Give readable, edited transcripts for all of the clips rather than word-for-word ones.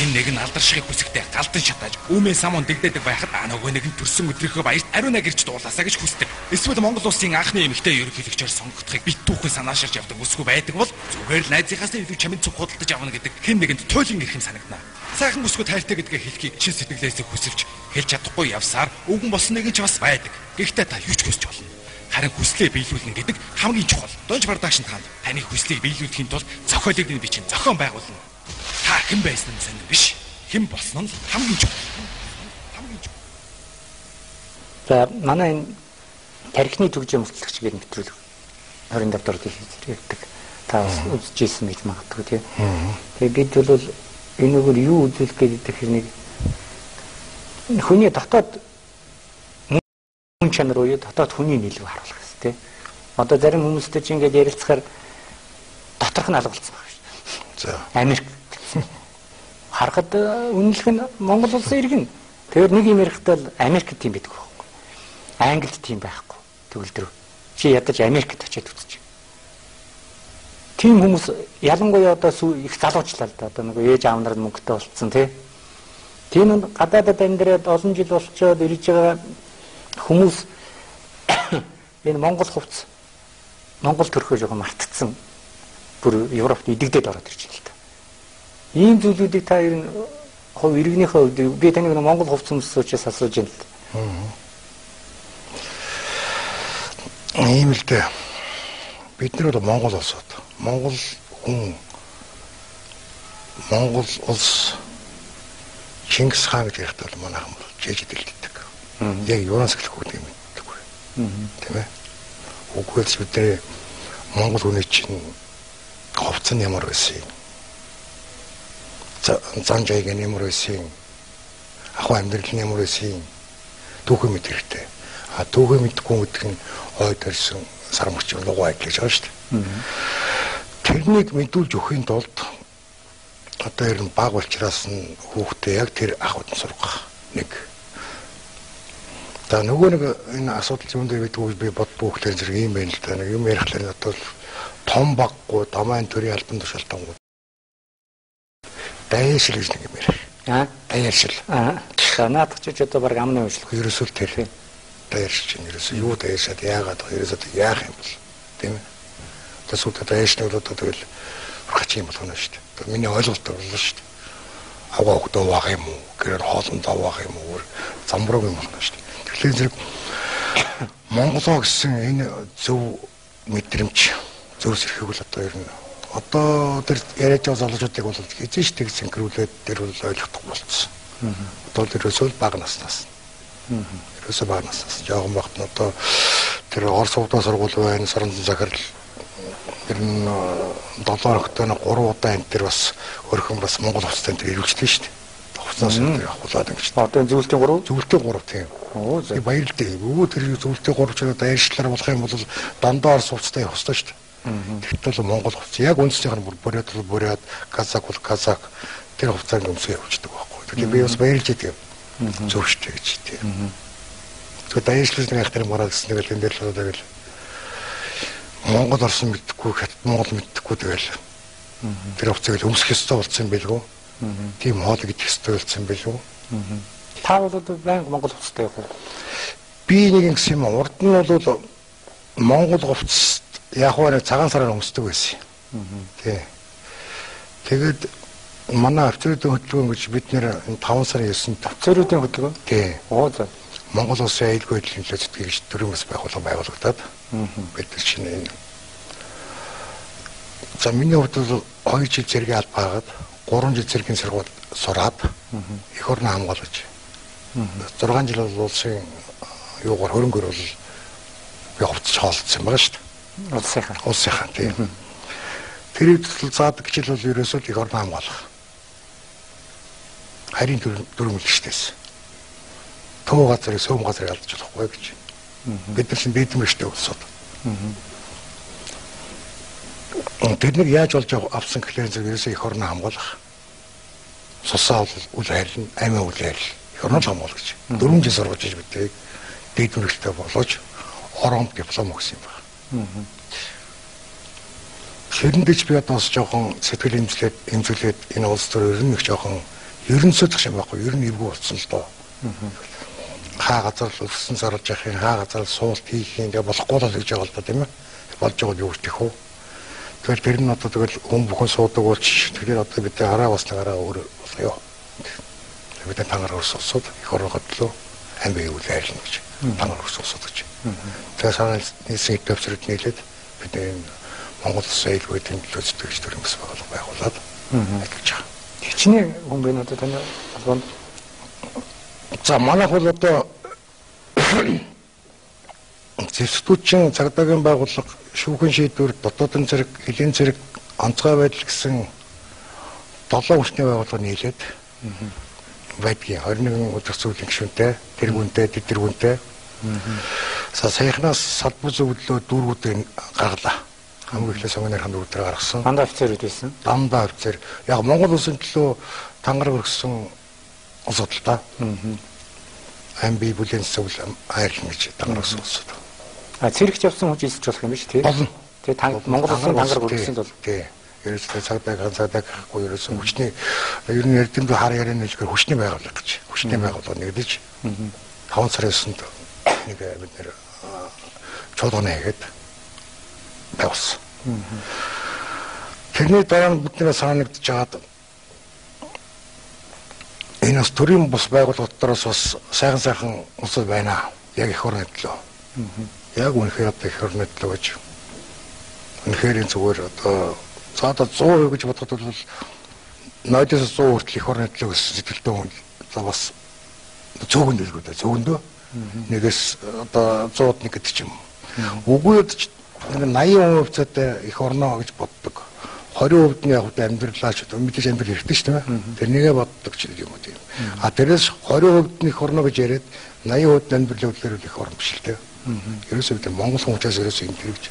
Хин нэг нь алдаршихыг хүсэхдээ галдан шатааж үүмээ самун дэгдээдэг байхад нөгөө нэг нь төрсөн өдрийнхөө баярт ариунаа гэрч дуулаасаа гэж хүсдэг. Эсвэл Монгол улсын анхны эмэгтэй ерөнхийлөгчөөр сонгогдохыг бит түүхэн санааширч явдаг үсгүй байдаг бол зүгээр л найзынхаас илүү чамд цуг худалдаж авна гэдэг хин нэгэнд туйлын ирэх юм санагдана. Сайхан бүсгүй тайлтай гэдгээ хэлхийг чин сэтгэлээс хүсэлж хэлж чадахгүй явсаар өвгөн болсон нэг нь ч бас байдаг. Гэхдээ та юу ч хүсч болно. Харин хүслээ биелүүлнэ гэдэг хамгийн чухал. Донж бардагшин таанд таны хүслийг биелүүлэхийн тулд зохиолыг нь бичин зохион байгуулна. Та хэн байсан нь сайн биш. Хэн болсон нь хамгийн чухал. За манай энэ тархины төгжим мөртлөгч гэдэг нэвтрүүлэг 27 дугаар хэлдэг. Та үзчихсэн гэж магадгүй тийм. Тэгээ бид бол энэгээр юу үзүүлэх гэдэг хэрнийг хүний дотоод хүн чанар уу дотоод хүний нийлэг харуулах гэсэн тийм. Одоо зарим хүмүүстэй ч ингэж ярилцахаар доторх нь алгалцсан байна шүү. За Америк харахад үнэлэх нь Монгол улсын иргэн. Тэгэхээр нэг юм ярихдаа Америкт тийм байдаг байхгүй. Англид тийм байхгүй. Төгөлдрөө. Чи ядаж Америкт очиад үзчих. Тийм хүмүүс ялангуяа одоо их залуучлаа л да. Одоо нэг ээж аав нар мөнгөтэй болцсон тий. Тийм нь гадаадад амьдраад олон жил болчоод ирж байгаа хүмүүс энэ Монгол хувцс Монгол төрхөө жоохон мартцсан. Бүр Европт идэгдээд ороод ирж байна л да. Ийм зүйлүүдийг та ер нь хувь иргэнийхээ хувьд би таныг Монгол хувцс хүмүүс учраас асууж байна л. Ийм л дээ. Бид нар Монгол улсууд. Монгол хүн Монгол улс Чингис хаан гэж ярихад бол манайхан бол жижиг дэлгэдэг. Яг юунаас эхлэх үү юм гэдэггүй. Тийм ээ. Үгүйс бидний Монгол хүний чинь хувцас нь ямар байсан юм. Зан жайг нь ямар байсан юм. Ахуй амьдрал нь ямар байсан юм. Түүхий мэд хэрэгтэй. А түүхий мэдгүй гэдэг нь хойд ирсэн сармагч лугу айдл гэж байна шүү дээ. Тэрнийг мэдүүлж өгөхийн тулд одоо ер нь баг болчраас нь хүүхдээ яг тэр ахуйд нь сургах нэг. За нөгөө нэг энэ асуудал зүүн дээр бидгүй би боддгоо хөөхлөр зэрэг юм байна л да. Нэг юм ярихлаар одоо том баггүй домайн төрийн албан тушаалтангууд дайшил гэж нэг юм ярих. Дайшил. За наадах ч одоо баг амны үйлчлэх. Ерөөсөө тэр дайшил чинь ерөөсөө юу дайшаад яагаад ерөөсөө яах юм бол тийм ээ. Тэсүүд дайшил бол одоо тэгэл ургач юм болгоно шүү дээ. Миний ойлголт болно шүү дээ. Аваа өгдөө вах юм уу? Гэрээр хоолнд авах юм уу? Замброг юм болно шүү дээ. Тэгэхээр зэрэг Монголоо гэсэн энэ зөв мэдрэмж зөв сэрхийг бол одоо ер нь одоо тэр яриад байгаа залуучуудыг бол хизээш тэг синхруулээд тэр бол ойлгохгүй болчихсон. Одоо тэрөөсөө бага наснаас. Тэрөөсөө бага наснаас жоохон багт нь одоо тэр Орос улдаан сургууль байна, Соронзон захирал тэр нь 7 хоногтой 3 удаа энэ тэр бас өөрхөн бас Монгол хувцастай тэр ирүүлжлээ шүү дээ. Хувцас энэ авахулаад ингэж. Одоо зөвлөлтийн 3? Зөвлөлтийн 3 тийм. Оо зөв. Баярлалаа. Өвөө тэр зөвлөлтийн 3 ч одоо ярьшлаар болох юм бол дандаа Орос хувцастай явах хэрэгтэй шүү дээ. Тэгтэл Монгол хувцас яг үндснийх нь бүрээд казак бол казак тэр хувцааг өмсгөө явуулдаг байхгүй. Тэгэхээр би бас баярлж идэв. Зөв шүү дээ гэж тийм. Тэгэхээр дайшлж нэг ахтар мараа гэсэн нэг л энэ дээр л тэгэл Монгол орсон мэдхгүй хятад Монгол мэдхгүй тэгэл тэр хувцааг л өмсөх ёстой болсон байлгүй. Тийм хоол идэх ёстой болсон байлгүй. Та бол банк Монгол хувцастай яг уу? Би нэг юм урд нь бол Монгол хувцас яг нэг цагаан сараар өмсдөг байсан. Тий. Тэгээд манай авторитийн хөтөлбөр гэж бид нэр 5 сарын 9-нд авторитийн хөтөлбөр? Тий. Оо за. Монгол улсын аюулгүй байдлын төлөө зүтгэж гэж төрийн бас байгуулагдаад бид нар чинь энэ за миний хувьд бол 2 жил зэргийн алба хагаад 3 жил зэргийн сургууль сураад их орны хамгаалагч 6 жил бол улсын юугаар хөрөнгөөр бол би хувцас хаалцсан байгаа шүү дээ. Улсынхаа тийм. Тэр хэвдэл заадаг гэж бол ерөөсөө их орны хамгаалах. Харин дөрвөн үлдэжтэйсэн. Туу газрыг сөөм газрыг алдаж болохгүй гэж. Бид нар чинь бэдмэштэй улсууд. Тэр нэг яаж болж авсан гэхээр зэрэг ерөөсөө их орны хамгаалах. Сусаа үл хайрлна, амиа үл хайрлна. Их орны хамгаалах гэж. 4 жил сургаж иж бидээ бэдмэштэй болооч оромт диплом өгсөн юм байна. Хэрэндэж би одоо бас жоохон сэтгэл эмзүүлээд энэ улс төр ер нь их жоохон Ерөн сөдөх юм байхгүй. Ер нь эвгүй болсон л доо. Хаа газар л өвсөн зарлж явах юм, хаа газар л суулт хийх юм ингээ болохгүй л гэж байгаа л да тийм ээ. Болж байгаа юу гэх үү. Тэгэхээр тэр нь одоо тэгэл хүн бүхэн суудаг болч тэгэхээр одоо бид хараа бас нагараа өөр болоо. Бид тангаар өрсөлсөд их оргод лөө амби үйл ажиллана гэж. Тангаар өрсөлсөд гэж. Тэгэхээр санаа нийсийн төвчрөд нийлээд бид энэ Монгол Улсын аюулгүй тэмдэглэл үзтгэгч төрийн бас байгуулад ажиллаж байгаа. Хичнээн хүн бэ надад таны албанд. За манайх бол одоо зэвсгүүдийн цагдаагийн байгууллага шүүхэн шийдвэр дотоодын зэрэг элийн зэрэг онцгой байдал гэсэн 7 хүчний байгууллага нийлээд байдгийн 21 удирдах зүйлийн гишүүнтэй тэргүүнтэй дэдэргүүнтэй саяхнаас салбар зөвлөлөө дүүргүүдээ гаргалаа. Хамгийн ихлэ сонгоны дүүргүүдээ гаргасан. Дандаа офицерүүд байсан. Дандаа офицер. Яг Монгол улсын төлөө тангараг өргөсөн улс судалтай. Амби бүлийн зөвл айрлна гэж тангараг өргөсөн. Цэрэгч явсан хүн жилсэж болох юм биш тий. Тэгээ Монгол улсын тангараг өргөсөн бол тий. Ерөөсөө цагдаагүй ерөөсөө хүчний ер нь эрдэмтэн хар ярианы хэлгээр хүчний байгууллага гэж. Хүчний байгууллага нэгдэж 5 сарын 9-нд нэг бид нэр чуулганы хийгээд байгуулсан. Тэрний дараа нь бидний санагдаж байгаад энэ бас төрийн бус байгууллагуудаас бас сайхан улсууд байна. Яг их орны төлөө. Яг үнэхээр одоо их орны төлөө гэж. Үнэхээр зүгээр одоо цаадаа 100% гэж бодоход бол 80-аас 100 хүртэл их орны төлөө гэсэн сэтгэлтэй хүн за бас зөөгөн дэлгүүд зөөгөндөө нэгээс одоо 100-д нэг гэдэг ч юм. Үгүй яг 80% цаатай их орноо гэж боддог. 20% нь яг амьдралаач мэдээж амьдрал хэрэгтэй шүү дээ. Тэрнийгээ боддог ч юм уу тийм. А тэрээс 20% нь их орно гэж яриад 80% нь амьдрал өвлөр их орно биш л дээ. Ерөөсөө бид Монгол хүн учраас ерөөсөө энэ гэж.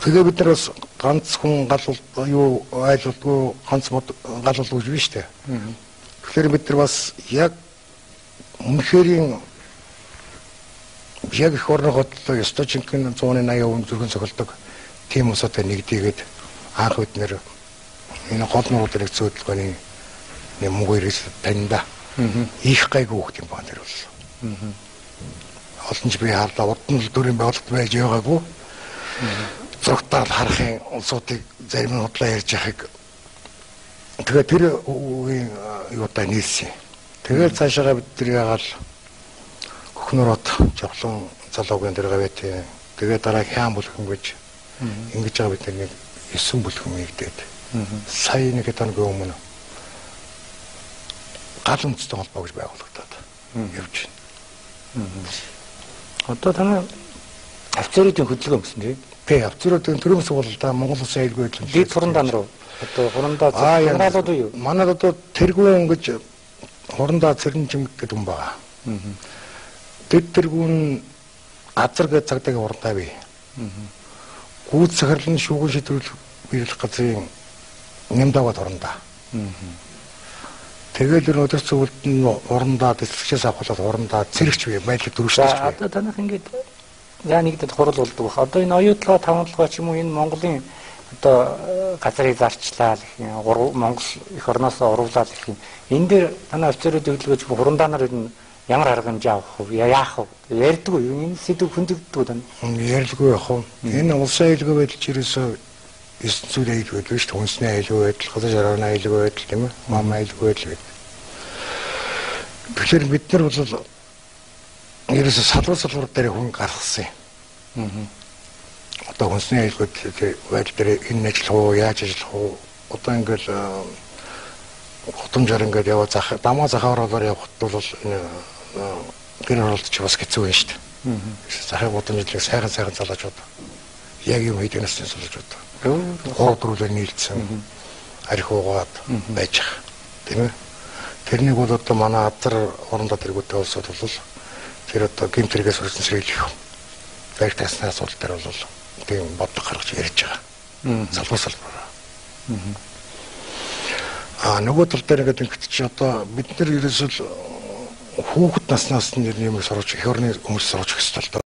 Тэгээ бид нар бас ганц хүн галуулт юу айлуулгүй ганц мод галуулгүй биш дээ. Тэгэхээр бид нар бас яг үнэхэрийн яг их орногоо ёстой жинхэнэ 180% зүрхэн цохилдог тийм усаатай нэгдийгээд анх бид нэр энэ гол нуудыг зөөдлөгөөний мөнгөөрөөс таньда их гайгүй хөх юм байна тэр бол. Олон ч би хаалаа урд нь дөрийн байгуулалт байж байгаагүй. Зургатаар харахын улсуудыг зарим нь худлаа ярьж яхаг. Тэгээ тэр үеийн юутай нийлсэн. Тэгээд цаашаа бид тэр ягаал хөхнөрөд жавлан залуугийн дээр гавьт. Тэгээд дараа хяам бүлхэн гэж ингэж байгаа бид нэг 9 бүлхэн нэгдээд. Сая нэг хэдэн өмнө гал үндэстэй холбоо гэж байгуулагдаад явж байна. Одоо таны офицеруудын хөдөлгөөн гэсэн тийм. Тэгээ офицеруудын төрийн сургуультай Монгол Улсын аюулгүй байдлын дэд хурандаа руу одоо хурандаа хамгаалууд уу юу? Манайд одоо тэргүүн гэж хурандаа цэрэн чимэг гэдэг юм байна. Дэд тэргүүн газар гэж цагдаагийн хурандаа бий. Гүйц захирлын шүүгэн шийдвэрлэх биелэх газрын нэмдагад хурандаа. Тэгээд ер нь өдөр зөвлөлд нь урандаа дэслэгчээс авахлаад урандаа цэрэгч бай байдлыг дөрвөлж. Одоо танах ингээд яа нэгдэд хурал болдог бах. Одоо энэ оюутлага тавантлага ч юм уу энэ Монголын одоо газрыг зарчлаа гэх юм. Монгол их орноос урвлаа гэх юм. Энэ дээр танай офицеруудын хөдөлгөөч хурандаанаар ер нь ямар арга хэмжээ авах вэ? Яах вэ? Ярьдгүй юу? Энэ сэдв хөндөгддөг тань. Ярьдгүй яах вэ? Энэ улсын аюулгүй байдал ч ерөөсөө 9 зүйл аюулгүй байдал шүү дээ. Хүнсний аюулгүй байдал, газар жарганы аюулгүй байдал тийм ээ. Мам аюулгүй байдал гэдэг. Тэгэхээр бид нар бол ерөөсөө салбар дээр хүн гаргасан юм. Одоо хүнсний аюулгүй байдал дээр энэ ажиллах уу, яаж ажиллах уу? Одоо ингээл хотомжоор ингээд яваа дамаа захаараар явахд бол гэр оролдож бас хэцүү байна шүү дээ. Захаа бодомжлыг сайхан залгаж бод. Яг юм хийдгээс нь залгаж бод. Хоолдруулаар нийлцсэн. Арх уугаад байж байгаа. Тийм ээ. Тэрнийг бол одоо манай азар орондоо тэргүүтэй улсууд бол тэр одоо гимтрэгээс үрсэн сэргийлэх. Баяр тасны асуудал дээр бол тийм бодлого гаргаж ярьж байгаа. Салбараа. Нөгөө тал дээр ингээд ингэт чи одоо бид нар ерөөсөл хүүхэд наснаас нь юм сурч их орны хүмүүс сурч хэвчээ л доо.